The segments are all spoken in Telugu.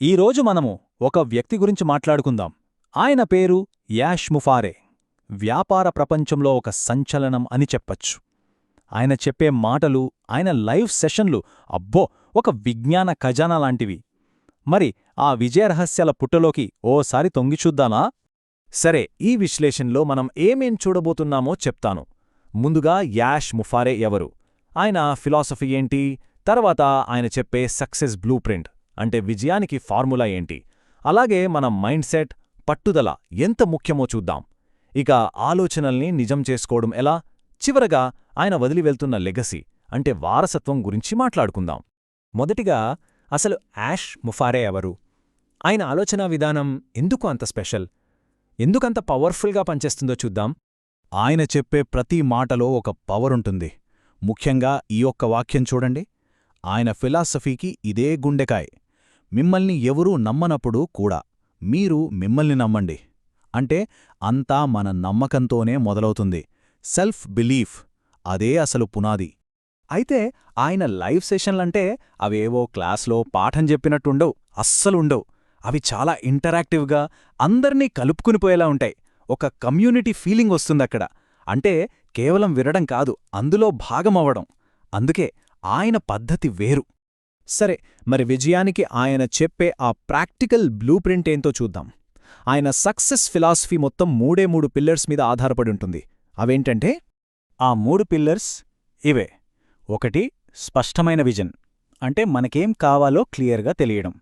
ఈరోజు మనము ఒక వ్యక్తి గురించి మాట్లాడుకుందాం. ఆయన పేరు యాష్ ముఫారే. వ్యాపార ప్రపంచంలో ఒక సంచలనం అని చెప్పచ్చు. ఆయన చెప్పే మాటలు, ఆయన లైవ్ సెషన్లు అబ్బో ఒక విజ్ఞాన ఖజానా లాంటివి. మరి ఆ విజయరహస్యాల పుట్టలోకి ఓసారి తొంగిచూద్దామా? సరే, ఈ విశ్లేషణలో మనం ఏమేం చూడబోతున్నామో చెప్తాను. ముందుగా యాష్ ముఫారే ఎవరు, ఆయన ఫిలాసఫీ ఏంటి, తర్వాత ఆయన చెప్పే సక్సెస్ బ్లూ ప్రింట్ అంటే విజయానికి ఫార్ములా ఏంటి, అలాగే మన మైండ్ సెట్, పట్టుదల ఎంత ముఖ్యమో చూద్దాం. ఇక ఆలోచనల్ని నిజం చేసుకోవడం ఎలా, చివరగా ఆయన వదిలి వెళ్తున్న లెగసీ అంటే వారసత్వం గురించి మాట్లాడుకుందాం. మొదటిగా అసలు యాష్ ముఫారే ఎవరు, ఆయన ఆలోచనా విధానం ఎందుకు అంత స్పెషల్, ఎందుకంత పవర్ఫుల్గా పనిచేస్తుందో చూద్దాం. ఆయన చెప్పే ప్రతి మాటలో ఒక పవరుంటుంది. ముఖ్యంగా ఈ ఒక్క వాక్యం చూడండి, ఆయన ఫిలాసఫీకి ఇదే గుండెకాయ్. మిమ్మల్ని ఎవరూ నమ్మనప్పుడు కూడా మీరు మిమ్మల్ని నమ్మండి. అంటే అంతా మన నమ్మకంతోనే మొదలవుతుంది. సెల్ఫ్ బిలీఫ్, అదే అసలు పునాది. అయితే ఆయన లైవ్ సెషన్లంటే అవేవో క్లాస్లో పాఠం చెప్పినట్టుండవు, అస్సలుండవు. అవి చాలా ఇంటరాక్టివ్గా అందర్నీ కలుపుకునిపోయేలా ఉంటాయి. ఒక కమ్యూనిటీ ఫీలింగ్ వస్తుందక్కడ. అంటే కేవలం వినడం కాదు, అందులో భాగమవ్వడం. అందుకే ఆయన పద్ధతి వేరు. సరే, మరి విజయానికి ఆయన చెప్పే ఆ ప్రాక్టికల్ బ్లూ ప్రింట్ ఏంతో చూద్దాం. ఆయన సక్సెస్ ఫిలాసఫీ మొత్తం మూడు పిల్లర్స్ మీద ఆధారపడి ఉంటుంది. అవేంటంటే, ఆ 3 పిల్లర్స్ ఇవే. 1 స్పష్టమైన విజన్, అంటే మనకేం కావాలో క్లియర్గా తెలియడం.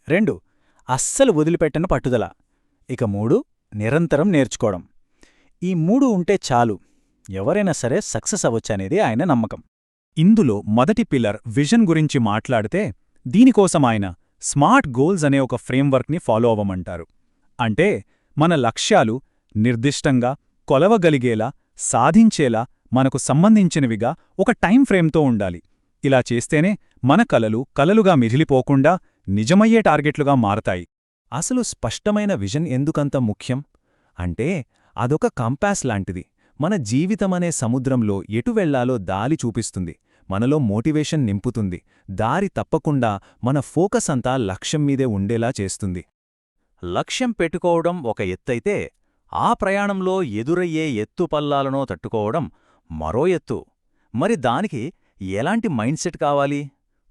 2 అస్సలు వదిలిపెట్టని పట్టుదల. ఇక 3 నిరంతరం నేర్చుకోవడం. ఈ 3 ఉంటే చాలు, ఎవరైనా సరే సక్సెస్ అవ్వొచ్చనేది ఆయన నమ్మకం. ఇందులో మొదటి పిల్లర్ విజన్ గురించి మాట్లాడితే, దీనికోసం ఆయన స్మార్ట్ గోల్స్ అనే ఒక ఫ్రేమ్వర్క్ని ఫాలో అవ్వమంటారు. అంటే మన లక్ష్యాలు నిర్దిష్టంగా, కొలవగలిగేలా, సాధించేలా, మనకు సంబంధించినవిగా ఒక టైం ఫ్రేమ్తో ఉండాలి. ఇలా చేస్తేనే మన కలలుగా మిగిలిపోకుండా నిజమయ్యే టార్గెట్లుగా మారతాయి. అసలు స్పష్టమైన విజన్ ఎందుకంత ముఖ్యం అంటే, అదొక కంపాస్ లాంటిది. మన జీవితమనే సముద్రంలో ఎటు వెళ్లాలో దారి చూపిస్తుంది, మనలో మోటివేషన్ నింపుతుంది, దారి తప్పకుండా మన ఫోకస్ అంతా లక్ష్యం మీదే ఉండేలా చేస్తుంది. లక్ష్యం పెట్టుకోవడం ఒక ఎత్తైతే, ఆ ప్రయాణంలో ఎదురయ్యే ఎత్తుపల్లాలనో తట్టుకోవడం మరో ఎత్తు. మరి దానికి ఎలాంటి మైండ్ సెట్ కావాలి,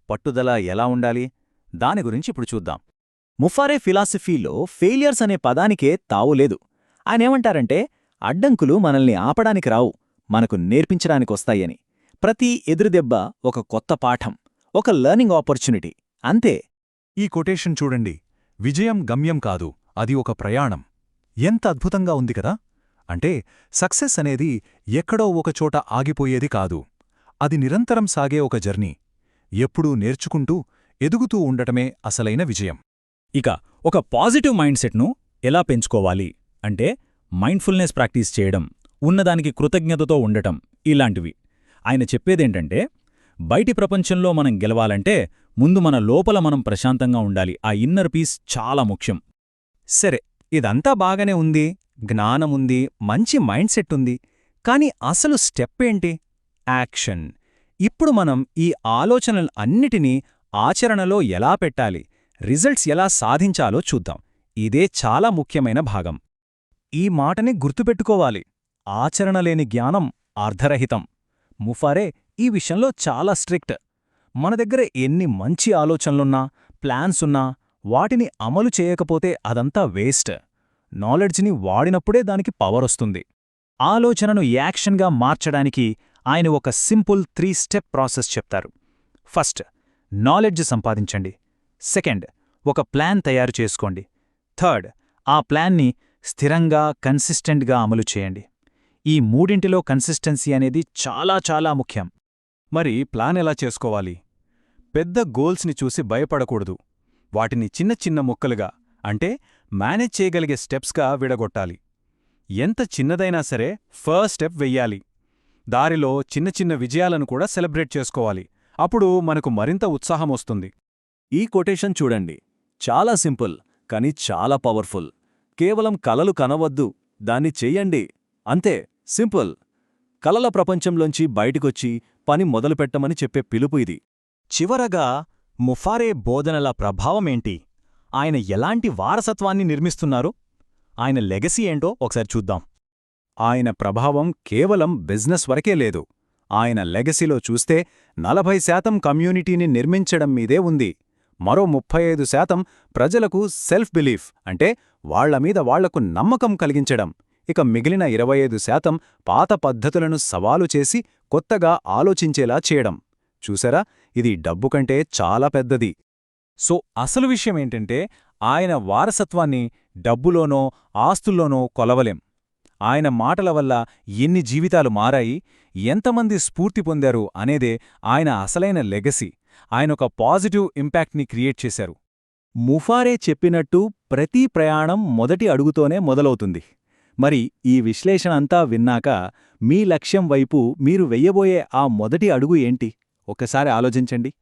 పట్టుదల ఎలా ఉండాలి, దాని గురించి ఇప్పుడు చూద్దాం. ముఫారే ఫిలాసఫీలో ఫెయిలియర్స్ అనే పదానికే తావులేదు. ఆయనేమంటారంటే, అడ్డంకులు మనల్ని ఆపడానికి రావు, మనకు నేర్పించడానికొస్తాయని. ప్రతి ఎదురుదెబ్బ ఒక కొత్త పాఠం, ఒక లెర్నింగ్ ఆపర్చునిటీ, అంతే. ఈ కొటేషన్ చూడండి, విజయం గమ్యం కాదు, అది ఒక ప్రయాణం. ఎంత అద్భుతంగా ఉంది కదా. అంటే సక్సెస్ అనేది ఎక్కడో ఒకచోట ఆగిపోయేది కాదు, అది నిరంతరం సాగే ఒక జర్నీ. ఎప్పుడూ నేర్చుకుంటూ, ఎదుగుతూ ఉండటమే అసలైన విజయం. ఇక ఒక పాజిటివ్ మైండ్ సెట్ను ఎలా పెంచుకోవాలి అంటే, మైండ్ఫుల్నెస్ ప్రాక్టీస్ చేయడం, ఉన్నదానికి కృతజ్ఞతతో ఉండటం, ఇలాంటివి. ఆయన చెప్పేదేంటంటే, బయటి ప్రపంచంలో మనం గెలవాలంటే ముందు మన లోపల మనం ప్రశాంతంగా ఉండాలి. ఆ ఇన్నర్ పీస్ చాలా ముఖ్యం. సరే, ఇదంతా బాగానే ఉంది, జ్ఞానముంది, మంచి మైండ్ సెట్ ఉంది. కాని అసలు స్టెప్ ఏంటి? యాక్షన్. ఇప్పుడు మనం ఈ ఆలోచనలన్నిటినీ ఆచరణలో ఎలా పెట్టాలి, రిజల్ట్స్ ఎలా సాధించాలో చూద్దాం. ఇదే చాలా ముఖ్యమైన భాగం. ఈ మాటని గుర్తుపెట్టుకోవాలి, ఆచరణలేని జ్ఞానం అర్ధరహితం. ముఫారే ఈ విషయంలో చాలా స్ట్రిక్ట్. మన దగ్గర ఎన్ని మంచి ఆలోచనలున్నా, ప్లాన్సున్నా, వాటిని అమలు చేయకపోతే అదంతా వేస్ట్. నాలెడ్జ్ని వాడినప్పుడే దానికి పవరొస్తుంది. ఆలోచనను యాక్షన్గా మార్చడానికి ఆయన ఒక సింపుల్ 3 స్టెప్ ప్రాసెస్ చెప్తారు. ఫస్ట్, నాలెడ్జ్ సంపాదించండి. సెకండ్, ఒక ప్లాన్ తయారు చేసుకోండి. థర్డ్, ఆ ప్లాన్ని స్థిరంగా, కన్సిస్టెంట్గా అమలు చేయండి. ఈ మూడింటిలో కన్సిస్టెన్సీ అనేది చాలా చాలా ముఖ్యం. మరి ప్లాన్ ఎలా చేసుకోవాలి? పెద్ద గోల్స్ని చూసి భయపడకూడదు. వాటిని చిన్న చిన్న ముక్కలుగా, అంటే మేనేజ్ చేయగలిగే స్టెప్స్గా విడగొట్టాలి. ఎంత చిన్నదైనా సరే ఫస్ట్ స్టెప్ వెయ్యాలి. దారిలో చిన్న చిన్న విజయాలను కూడా సెలబ్రేట్ చేసుకోవాలి. అప్పుడు మనకు మరింత ఉత్సాహం వస్తుంది. ఈ కొటేషన్ చూడండి, చాలా సింపుల్ కానీ చాలా పవర్ఫుల్. కేవలం కలలు కనవద్దు, దాన్ని చెయ్యండి, అంతే. సింపుల్. కలల ప్రపంచంలోంచి బయటికొచ్చి పని మొదలుపెట్టమని చెప్పే పిలుపు ఇది. చివరగా ముఫారే బోధనల ప్రభావమేంటి? ఆయన ఎలాంటి వారసత్వాన్ని నిర్మిస్తున్నారు? ఆయన లెగసీ ఏంటో ఒకసారి చూద్దాం. ఆయన ప్రభావం కేవలం బిజినెస్ వరకే లేదు. ఆయన లెగసీలో చూస్తే 40% కమ్యూనిటీని నిర్మించడం మీదే ఉంది. మరో 35% ప్రజలకు సెల్ఫ్ బిలీఫ్ అంటే వాళ్లమీద వాళ్లకు నమ్మకం కలిగించడం. ఇక మిగిలిన 25% పాత పద్ధతులను సవాలు చేసి కొత్తగా ఆలోచించేలా చేయడం. చూసారా, ఇది డబ్బు కంటే చాలా పెద్దది. సో అసలు విషయమేంటంటే, ఆయన వారసత్వాన్ని డబ్బులోనో ఆస్తుల్లోనో కొలవలేం. ఆయన మాటల వల్ల ఎన్ని జీవితాలు మారాయి, ఎంతమంది స్ఫూర్తి పొందారు అనేదే ఆయన అసలైన లెగసీ. ఆయనొక పాజిటివ్ ఇంపాక్ట్ని క్రియేట్ చేశారు. ముఫారే చెప్పినట్టు ప్రతి ప్రయాణం మొదటి అడుగుతోనే మొదలవుతుంది. మరి ఈ విశ్లేషణ అంతా విన్నాక మీ లక్ష్యం వైపు మీరు వెయ్యబోయే ఆ మొదటి అడుగు ఏంటి? ఒక్కసారి ఆలోచించండి.